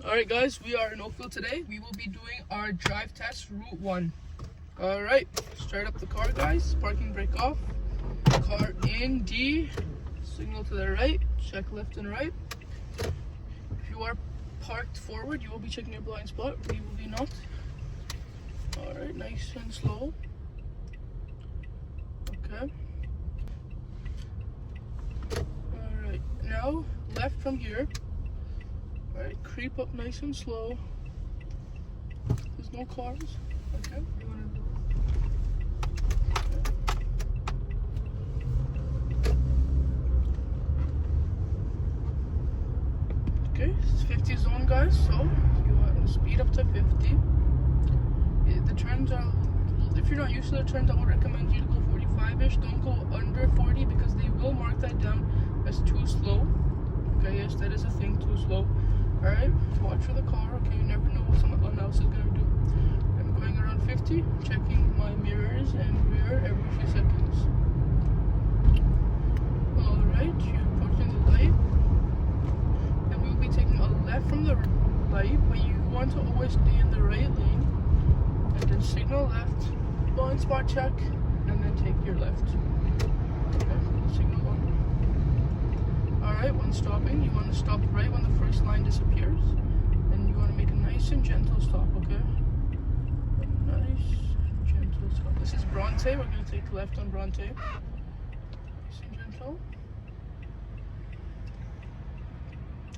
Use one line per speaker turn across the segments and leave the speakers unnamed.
Alright guys, we are in Oakville today. We will be doing our drive test route 1. Alright, start up the car guys, parking brake off, car in D, signal to the right, check left and right. If you are parked forward, you will be checking your blind spot, we will be not. Alright, nice and slow. Okay. Alright, now left from here. Alright, creep up nice and slow. There's no cars. Okay. Okay, it's 50 zone guys, so you want to speed up to 50. The turns are, if you're not used to the turns, I would recommend you to go 45-ish. Don't go under 40 because they will mark that down as too slow. Okay, yes, that is a thing, too slow. Alright, watch for the car. Okay, you never know what someone else is gonna do. I'm going around 50, checking my mirrors and rear every few seconds. Alright, you're approaching the light. And we'll be taking a left from the light, but you want to always stay in the right lane. And then signal left, blind spot check, and then take your left. Okay, signal on. Alright, when stopping, you want to stop right when the first line disappears. And you want to make a nice and gentle stop, okay? Nice and gentle stop. This is Bronte, we're going to take left on Bronte. Nice and gentle.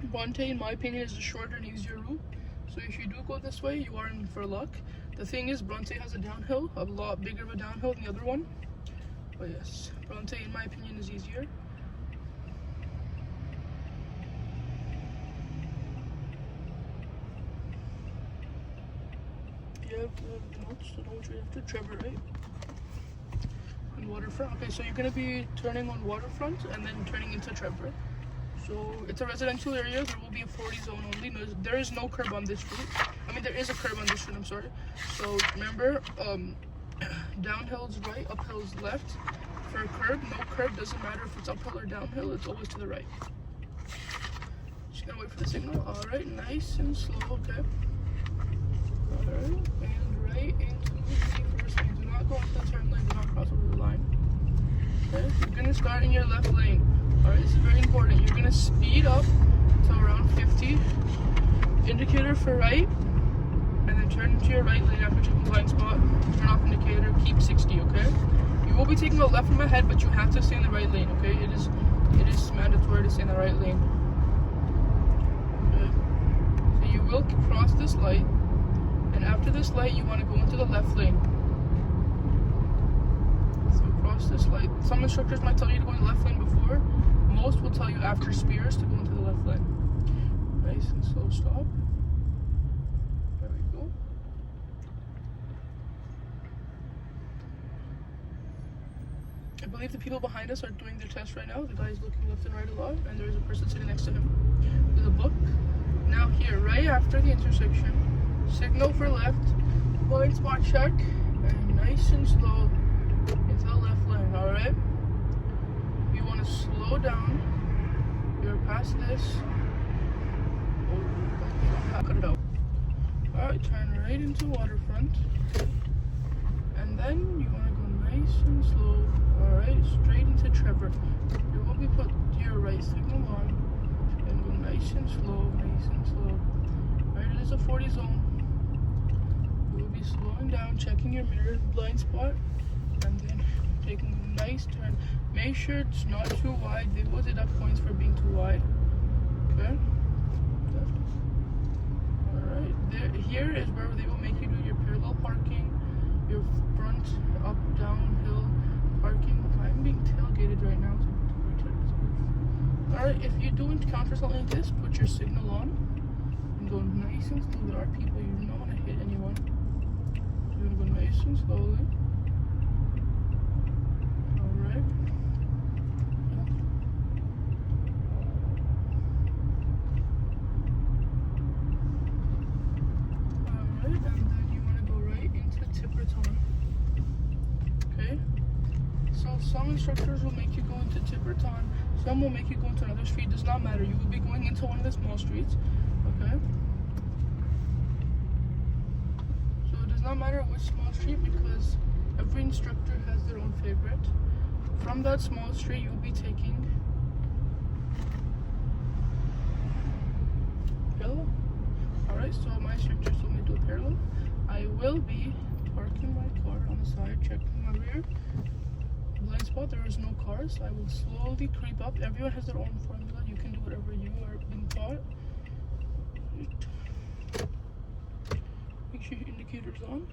Bronte, in my opinion, is a shorter and easier route. So if you do go this way, you are in for luck. The thing is, Bronte has a downhill, a lot bigger of a downhill than the other one. But yes, Bronte, in my opinion, is easier. Notes, I know what you're after. Trevor, right? And Waterfront. Okay, so you're gonna be turning on Waterfront and then turning into Trevor. So it's a residential area. There will be a 40 zone only. No, there is no curb on this route. I mean, there is a curb on this route. I'm sorry. So remember, downhill's right, uphill's left. For a curb, no curb. Doesn't matter if it's uphill or downhill. It's always to the right. Just gonna wait for the signal. All right, nice and slow. Okay. Alright, and right into the first lane. Do not go off the turn lane, do not cross over the line. Okay, you're gonna start in your left lane. Alright, this is very important. You're gonna speed up to around 50. Indicator for right, and then turn into your right lane after checking blind spot. Turn off indicator, keep 60, okay? You will be taking a left from ahead, but you have to stay in the right lane, okay? It is mandatory to stay in the right lane. Okay. So you will cross this light. And after this light, you want to go into the left lane. So cross this light. Some instructors might tell you to go in the left lane before. Most will tell you after Spears to go into the left lane. Nice and slow stop. There we go. I believe the people behind us are doing their test right now. The guy is looking left and right a lot, and there is a person sitting next to him with a book. Now here, right after the intersection, signal for left, blind spot check, and nice and slow into the left lane, alright? You want to slow down. You're past this. Oh, cut it out. Alright, turn right into Waterfront. And then you want to go nice and slow, alright? Straight into Trevor. You will be put your right signal on, and go nice and slow, nice and slow. Alright, it is a 40 zone. You'll be slowing down, checking your mirror, blind spot, and then taking a nice turn. Make sure it's not too wide. They will deduct points for being too wide. Okay? Alright, here is where they will make you do your parallel parking, your front, up, down, hill parking. I'm being tailgated right now. Alright, if you do encounter something like this, put your signal on and go nice and slow. There are people, you do not want to hit anyone. You're gonna go nice and slowly. Alright. Alright, and then you want to go right into Tipperton. Okay? So some instructors will make you go into Tipperton. Some will make you go into another street. Does not matter. You will be going into one of the small streets. Okay? not matter which small street because every instructor has their own favorite. From that small street, you'll be taking parallel. Alright, so my instructor told me to do a parallel. I will be parking my car on the side, checking my rear blind spot. There is no cars. I will slowly creep up. Everyone has their own formula. You can do whatever you are being taught. Make sure your indicator's on.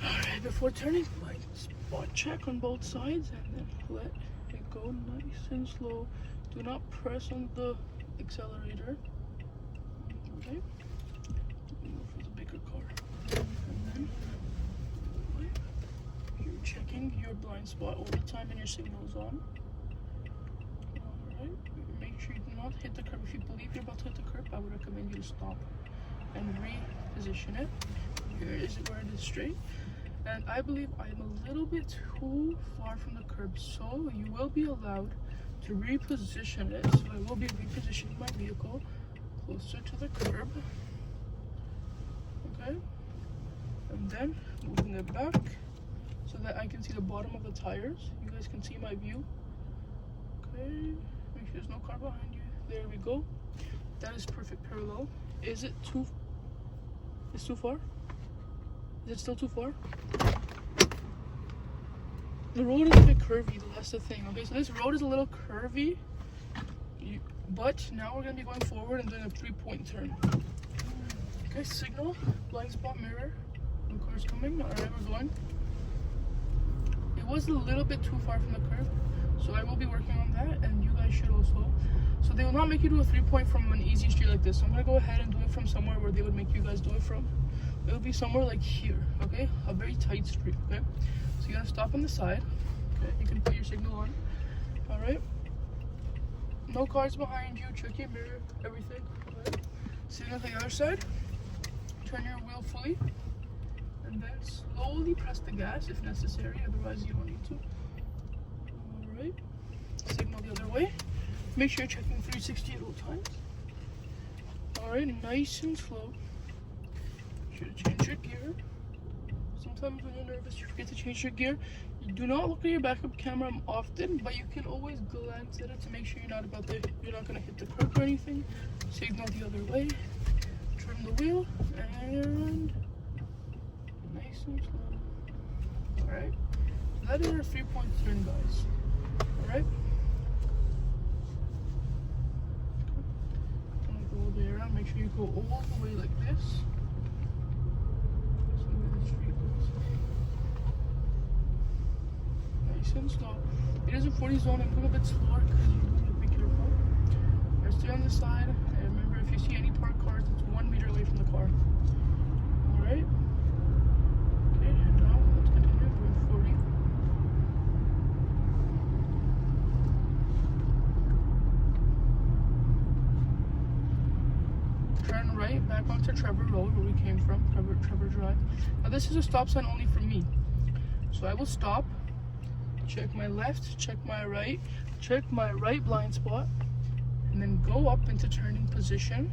Alright, before turning, blind spot check on both sides and then let it go nice and slow. Do not press on the accelerator. Okay. Move for the bigger car. And then you're checking your blind spot all the time and your signal's on. Alright. Make sure you do not hit the curb. If you believe you're about to hit the curb, I would recommend you to stop and reposition it. Here is where it is straight. And I believe I am a little bit too far from the curb, so you will be allowed to reposition it. So I will be repositioning my vehicle closer to the curb. Okay. And then moving it back so that I can see the bottom of the tires. You guys can see my view. Okay. Make sure there's no car behind you. There we go. That is perfect parallel. Is it too? It's too far? Is it still too far? The road is a bit curvy, that's the thing. Okay, so this road is a little curvy, but now we're gonna be going forward and doing a 3-point turn. Okay, signal, blind spot mirror. No car's coming. Alright, we're going. It was a little bit too far from the curb, so I will be working on that, and you guys should also. So they will not make you do a 3-point from an easy street like this. So I'm gonna go ahead and do it from somewhere where they would make you guys do it from. It'll be somewhere like here, okay? A very tight street, okay? So you gotta stop on the side, okay? You can put your signal on, all right? No cars behind you, check your mirror, everything, all right? Signal to the other side, turn your wheel fully, and then slowly press the gas if necessary, otherwise you don't need to. All right, signal the other way. Make sure you're checking 360 at all times. All right, nice and slow. Change your gear. Sometimes when you're nervous, you forget to change your gear. You do not look at your backup camera often, but you can always glance at it to make sure you're not gonna hit the curb or anything. Signal the other way. Turn the wheel and nice and slow. All right. So that is our 3-point turn, guys. All right. Go all the way around. Make sure you go all the way like this. Nice and slow. It is a 40 zone. I'm going a bit slower because you need to be careful. Right, stay on the side. And remember, if you see any parked cars, it's 1 meter away from the car. Alright. Okay, and now let's continue with 40. Turn right back onto Trevor Road where we came from, Trevor Drive. Now this is a stop sign only for me. So I will stop, check my left, check my right blind spot, and then go up into turning position.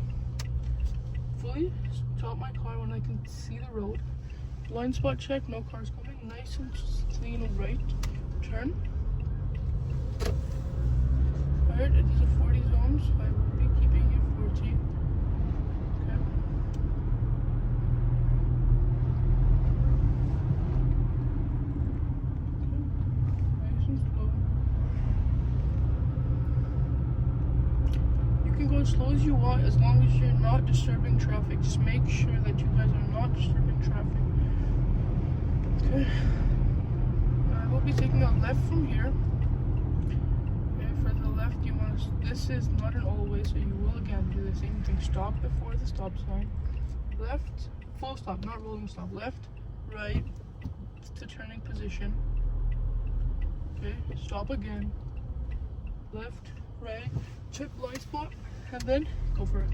Fully stop my car when I can see the road. Blind spot check, no cars coming. Nice and clean right turn. Alright, it is a 40 zone, so I will be keeping it 40. Okay. Nice and slow. You can go as slow as you want as long as you're not disturbing traffic. Just make sure that you guys are not disturbing traffic. Okay. I will be taking a left from here. For the left, you want to. This is not an all-way, so you will again do the same thing. Stop before the stop sign. Left, full stop, not rolling stop. Left, right, to turning position. Okay, stop again. Left, right, check blind spot, and then go for it.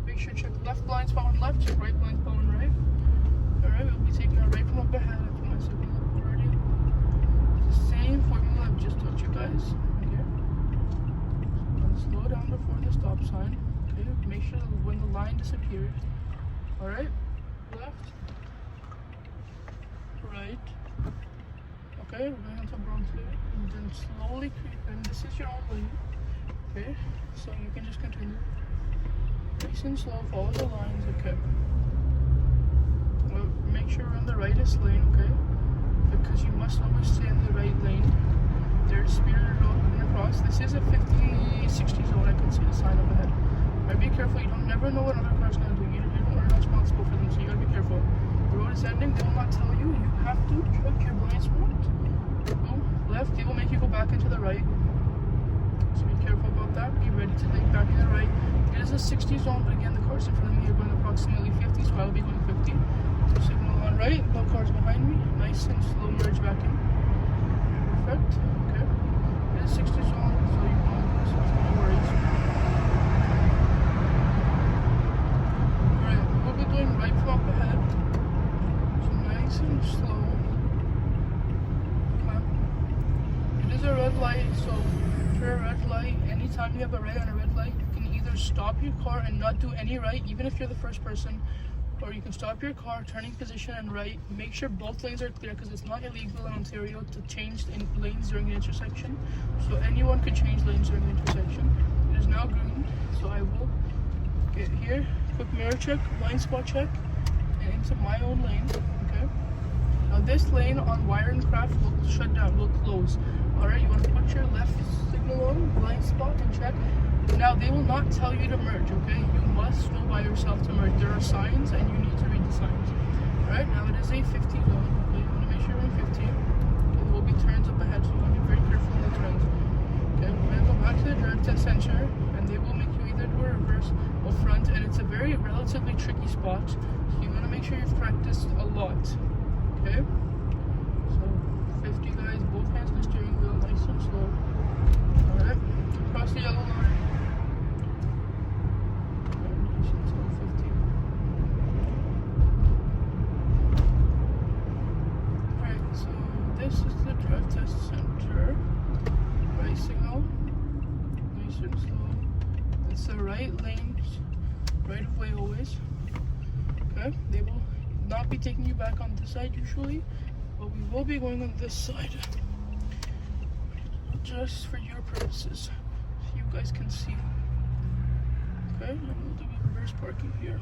Make sure check left blind spot on left, check right blind spot on right. Alright, we'll be taking our right from up ahead. I put my signal up already. It's the same formula I've just taught you guys. Okay. So slow down before the stop sign. Okay, make sure that when the line disappears. Alright, left, right. Okay, we're going into Bronte, and then slowly creep in. This is your own lane. Okay, so you can just continue. Nice and slow, follow the lines, okay. Well, make sure we're in the rightest lane, okay? Because you must always stay in the right lane. There's speeder road moving across. This is a 50-60 zone, I can see the sign up ahead. But be careful, you don't never know what other car's gonna do. You are responsible for them, so you gotta be careful. The road is ending, they will not tell you. You have to check your blind spot. Boom, left, they will make you go back into the right. So be careful about that. Be ready to take back to the right. It is a 60 zone, but again, the cars in front of me are going approximately 50, so I'll be going 50. So signal on right, no cars behind me. Nice and slow merge back in. Perfect. Okay. It is 60 zone, so you can only so no worries. Alright, we'll be doing right from up ahead. So nice and slow. Okay. It is a red light, so for a red light, anytime you have a red and a red light, you can either stop your car and not do any right, even if you're the first person, or you can stop your car, turning position and right. Make sure both lanes are clear, because it's not illegal in Ontario to change lanes during an intersection. So anyone could change lanes during an intersection. It is now green, so I will get here, quick mirror check, blind spot check, and into my own lane. Okay. Now this lane on Wire and Craft will shut down, will close. Alright, you want to put your left signal on, blind spot, and check. Now they will not tell you to merge, okay? You must know by yourself to merge. There are signs and you need to read the signs. Alright, now it is a 50 zone. Okay, you want to make sure we're in 50. Okay, there will be turns up ahead, so you want to be very careful in the turns. Okay, we're going to go back to the direct sensor, and they will make you either do a reverse or front, and it's a very relatively tricky spot. So you want to make sure you've practiced a lot. Okay? So 50 guys, both hands on the steering wheel, nice and slow. Alright, across the yellow line. This is the drive test center. Right signal. Nice and slow. It's the right lanes. Right of way always. Okay. They will not be taking you back on this side usually, but we will be going on this side. Just for your purposes. So you guys can see. Okay, and we'll do reverse parking here.